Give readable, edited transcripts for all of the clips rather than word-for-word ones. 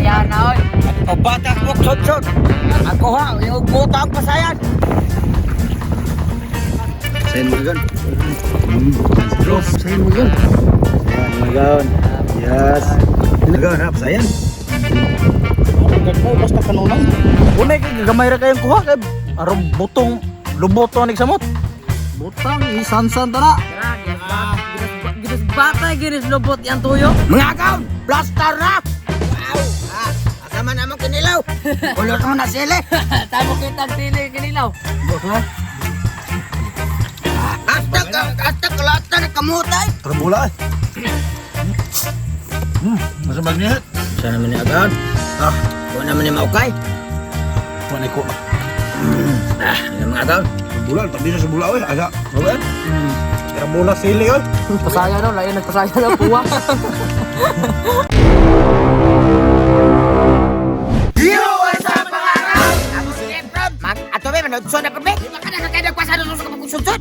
Yan na oy. O batak mo sod-sod. Ako ha, yung butang pasayan. Sayin mo gan. Sayin mo gan. Yan, magaon. Yes. Magaon ha, pasayan. Gagmo basta kanunay. Unay kay gagamay ra kayong kuha kay aron butong luboto nig samot. Butang isansan tara. Ginis batay, ginis lobot yan tuyo. Mga gaon, blaster na. Wow. Asama naman kinilaw. Ulot mo na sili. Tamo kitang pili kinilaw. Hasta kalata na kamutay. Terbula. Masa magnihat. Sana naman ni agaon. Kuha naman ni maukay. Mana ko. Ano mga agaon? Bulan tapi sa bula oy, aga. Okay. Kira bola sili oy. Pasaya daw, lain nagpasaya daw puwa. Hero ay sa pangarap! Ako si Efron! Ato ba, manodso na perbe? Di ba ka na kaya nagpasado sa kapagsunsod?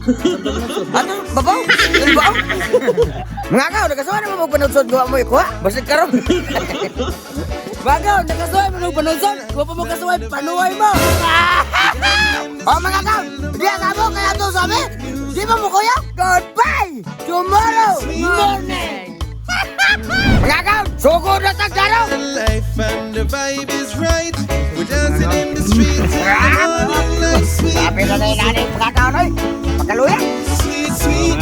Ato, babaw? Ano ba? Mga agaw, nagkasuha na mo magpanodsod gawa mo ikuha? Basit ka ron. Bagaw, nakasuhay mo nung panunsan. Kuha pa mo kasuhay, panuhay mo. O mga agaw, di asabo kaya ito sabi? Di ba mo kuya? Goodbye! Tomorrow morning! Mga agaw, sugod na taglaro! Life and the vibe is right. We're dancing in the streets. Like sweet, Sabi na na inanin mga agaw noy. Pagkaluya. sweet, sweet.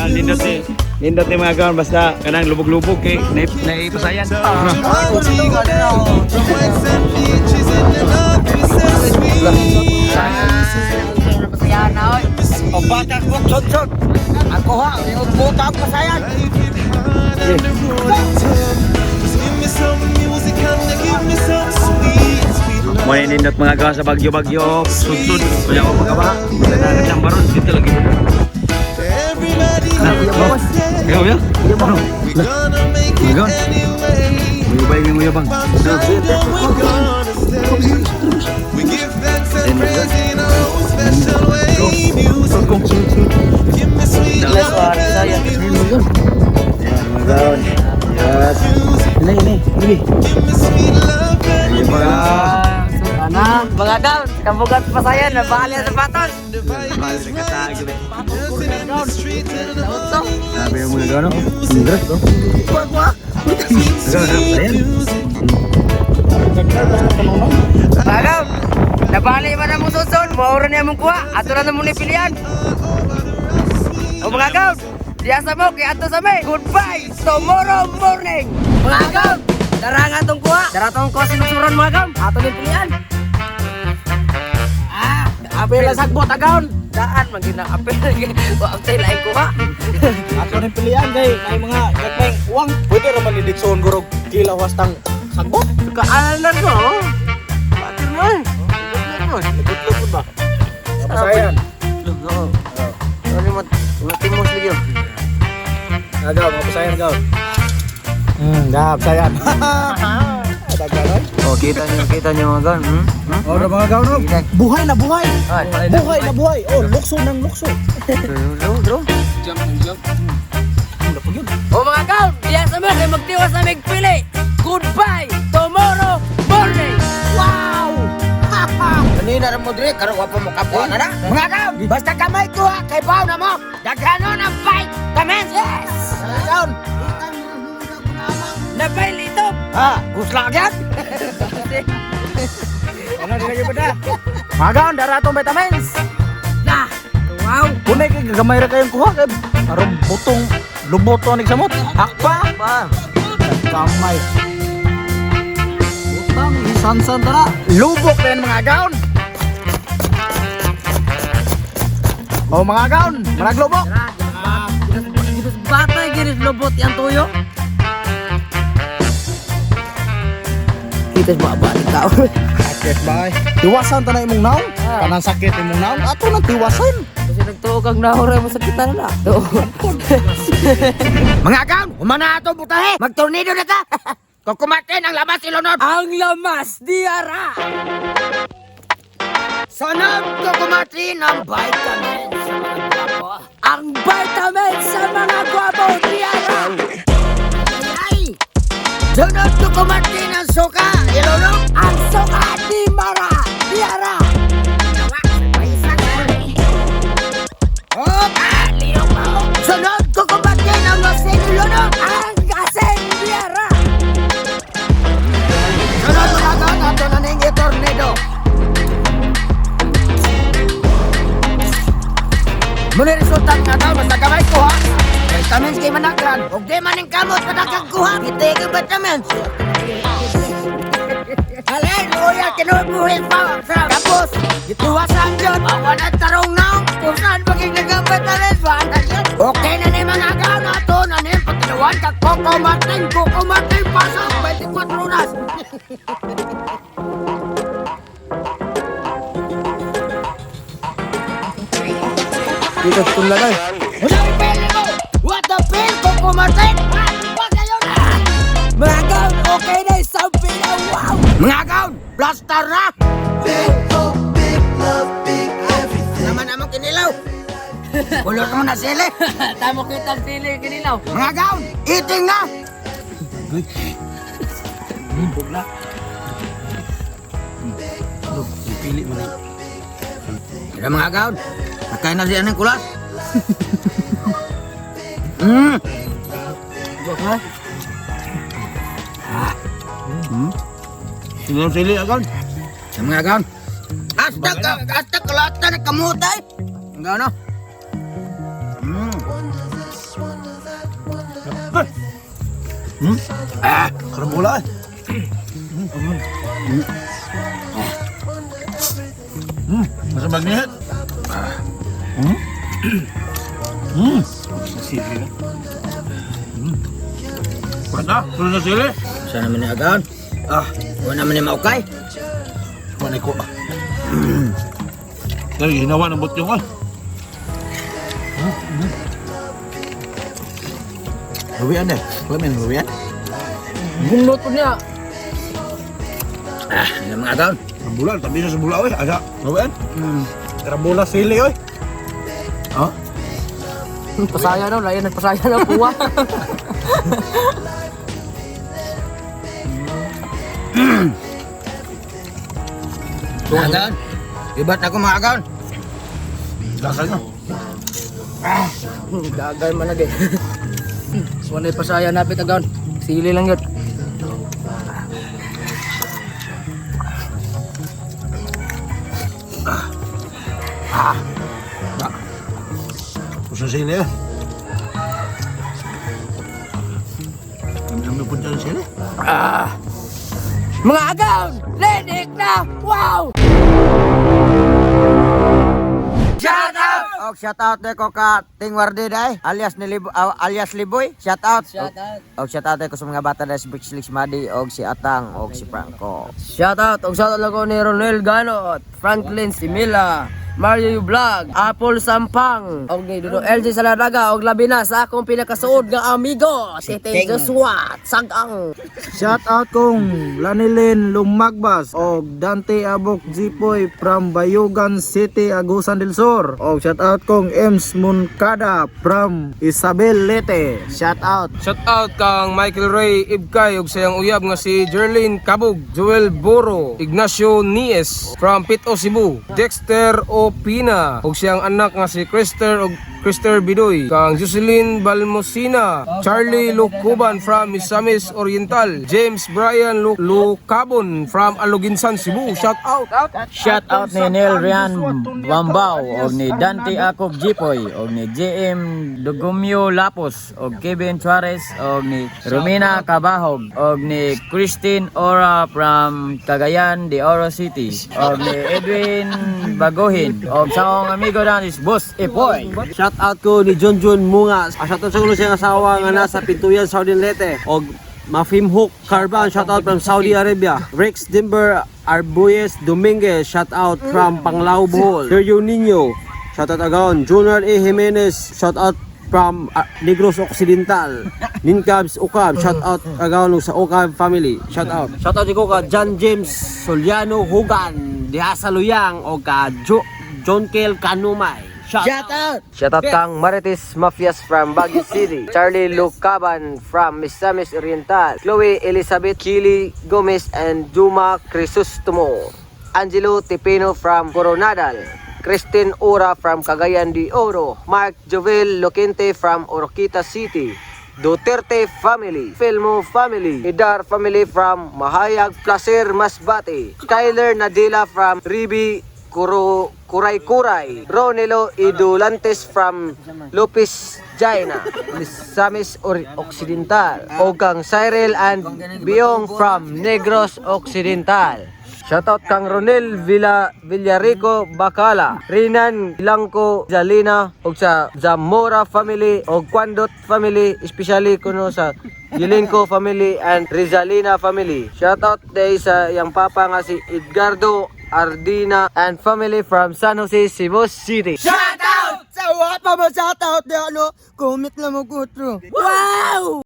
Nindot ni mga kawan basta kanang lubog-lubog kay naipasayan. Party down. The whites and peaches and the love is so sweet. Pasaya na oy. O batak mo sod-sod. Ako ha, yung butang pasayan. And the rolling tone. Just give me some music and give me some sweet, sweet love. Mo nindot mga kawan sa bagyo-bagyo. Sud-sud. Kuya ko magawa. Wala na nagsambaron dito lagi. Everybody knows that Ikaw ya? we're gonna make it Magon. anyway. Uyabay ng uyabang. We're gonna stay. We give thanks and praise in our own special way. Music, give me sweet love and music. Yan mga kawan. Yes. Ini. Give me sweet love and music. Ana, bagaw, kabugat pasaya na bahali sa patos. The vibe is right. Dancing in the street and the Utso. Sabi yung mga kawan. Indra to. sweet music. Bagaw, nabali man na mo susun. Maura niya mong kuha. Ato na mo ni pilihan. O mga gaw, diasa mo kay ato sa may. Goodbye, tomorrow morning. Mga gaw, dara nga tong kuha. Dara tong kuha sinusuran mga gaw. Ato ni pilihan. Apel lang sagbot agaon. Daan magina apel. Wa tay lain kuha. Ako rin pilihan kay mga gagmay uwang. Pwede ra man didikson gurog kilaw wastang sagbot. Kaalan ko. Patir mo. Lupot ba? Pasayan. Oo. Ano mo timos ligyo. Agaw, pasayan gaw. Dap sayan. Tagalan. Oh, kita niyo mga gan. Oh, mga gaw no. Buhay na buhay. Ay, Buhay na buhay. Oh, lukso ng lukso. Bro. Oh mga gaw, diyan sa mga kay magtiwas na magpili. Goodbye, tomorrow morning. Wow! Kanina na mo dire, karon wa pa mo kapwa na na. Mga gaw, basta kamay ko ha, kay baw na mo. Daghanon ang fight. Kamen! Yes! Down! Nabay litop. Gusla agad? Ano nilagay ba da? Magaon, daratong vitamins. Nah. Wow. Punay kay gagamay ra kayong kuha kay aron butong luboto nig samot. Hakpa. Ba. Kamay. Utang isansan tara. Lubok na yan mga gaon. Oh mga gaon, managlubok. Ginis batay, ginis lobot yan tuyo. Kitas ba balik ka? Sakit ba? Tiwasan ta na imong naon. Kanang sakit imong naon. Ato nang tiwasan. Kasi nagtuog ang nahura mo sa kita na. Mga gaon, umana ato butahe. Magtornado na ka. Kung kumatin ang labas ilunod. Ang lamas diara. Sunod ko kumatin ang vitamins sa mga gwapo. Ang vitamin sa mga gwapo diara. Ay! Sunod ko kumatin ang suka, ilulong. Ang suka di Mara, Tiara. Oh, liyong mo. Sunod ko kumatin ang asin, ilulong. Ang asin, Tiara. Sunod ko agad, ato na ning itornado. Muna resulta nga daw, basta kamay ko ha. Vitamins kay manaklan, huwag di maning kamot padakag ko ha. Hindi ka vitamins. Halay, luya, kinubuhin pa. Tapos, ituwasan yun. Awan at tarong naong. Kung saan maging nag-vitamins, wala yun. Okay na ni mga agaw na ito. Na ni patilawan kag kukumating pasok. 24 oras. Dito tula kay. Wala yung pili mo! What the pill? Kukumatin! Huwag kayo na! Mga gaon, okay na isang pila! Wow! Mga gaon, blaster na! Big hope, big love, big everything. Naman namang kinilaw! Kulot mo na sili! Tamo kitang sili kinilaw. Mga gaon, eating na! Pili mo na. Kaya mga gaon, nakain na siya ng kulas! Sili agad. Sa mga gaon, hasta kalata na kamutay! Ang gaon no? Karambola. Masa magnet. Sili. Pata, sudah na sili. Saan naman yung gaon? Huwag naman yung maukay! Mana ko. Lagi hinawa ng bot yung Hawian deh. Klemen hawian. Gumnot po niya. Yung mga gaon! Ang bulan, tapi sa sebulan oi, ada. Hawian. Karambola sili oi. Ha? Pasaya daw, layan nagpasaya daw puwa. Mga gaon! Ibat ako mga gaon! Dasar na. Gagay man lagi. Wala pasaya napit agaw. Sili lang yun. Usa sili eh. Kami pun jalan sili. Mga agaw! Ledik na! Wow! Shout out! Og shout out de ko ka Tingwardi day alias ni alias Liboy. Shout out. Shout out. Og shout out ko sa mga bata na si Brixlix Madi og si Atang og si Franco. Shoutout! Og shoutout lang ko ni Ronel Ganot, Franklin Simila, Mario Vlog, Apple Sampang, og ni Dudo LG Saladaga, og labi na sa akong pinakasuod nga amigo, si Teng Joshua, Sagang. Shout out kong Lanilin Lumagbas og Dante Abok Zipoy from Bayugan City, Agusan del Sur. Og shout out kong Ems Moncada from Isabel Leyte. Shout out. Shout out kang Michael Ray Ibkay ug sayang uyab nga si Jerlyn Kabug, Joel Boro, Ignacio Nies from Pito Cebu, Dexter Opina ug siyang anak nga si Krister Bidoy, kang Jocelyn Balmosina, Charlie Lukuban from Misamis Oriental, James Brian Lucabon from Aluginsan, Cebu. Shout out! Shout out ni Neil Rian Bambao og ni Dante Akop Jipoy og ni JM Dugumyo Lapos og Kevin Suarez og ni Romina Cabahog og ni Christine Ora from Cagayan de Oro City og ni Edwin Bagohin og sa akong amigo dan is Boss Epoy. Shout out ko ni John Munga. Shout out sa ulo siyang asawa nga nasa Pintuyan, Saudi Leyte. Og Mafim Hook Carban, shout out from Saudi Arabia. Rex Dimber Arbuyes Dominguez, shout out from Panglao, Bohol. Sergio Nino, shout out agaon. Junior A. Jimenez, shout out from Negros Occidental. Nincabs Ukab, shout out agaon sa Ukab family. Shout out. Shout out ko ka John James Soliano Hugan, diha sa Luyang o ka John Kel Kanumay. Shoutout kang Marites Mafias from Baguio City, Charlie Lucaban from Misamis Oriental, Chloe Elizabeth Kili Gomez and Juma Crisostomo, Angelo Tipino from Coronadal, Christine Ura from Cagayan de Oro, Mark Jovel Locente from Oroquita City, Duterte family, Filmo family, Idar family from Mahayag Placer Masbate, Kyler Nadila from Ribi Kuray, Ronelo Idulantes from Lopez Jaina, Misamis Occidental, Ogang Cyril and Biong from Negros Occidental. Shoutout kang Ronel Villarico Bacala, Rinan Blanco Zalina, og sa Zamora family, og Quandot family, especially kuno sa Gilinco family and Rizalina family. Shoutout day sa yang papa nga si Edgardo Ardina and family from San Jose, Cebu City. Shoutout! Sa what pa ba shoutout? Comment lang mo ko, Wow!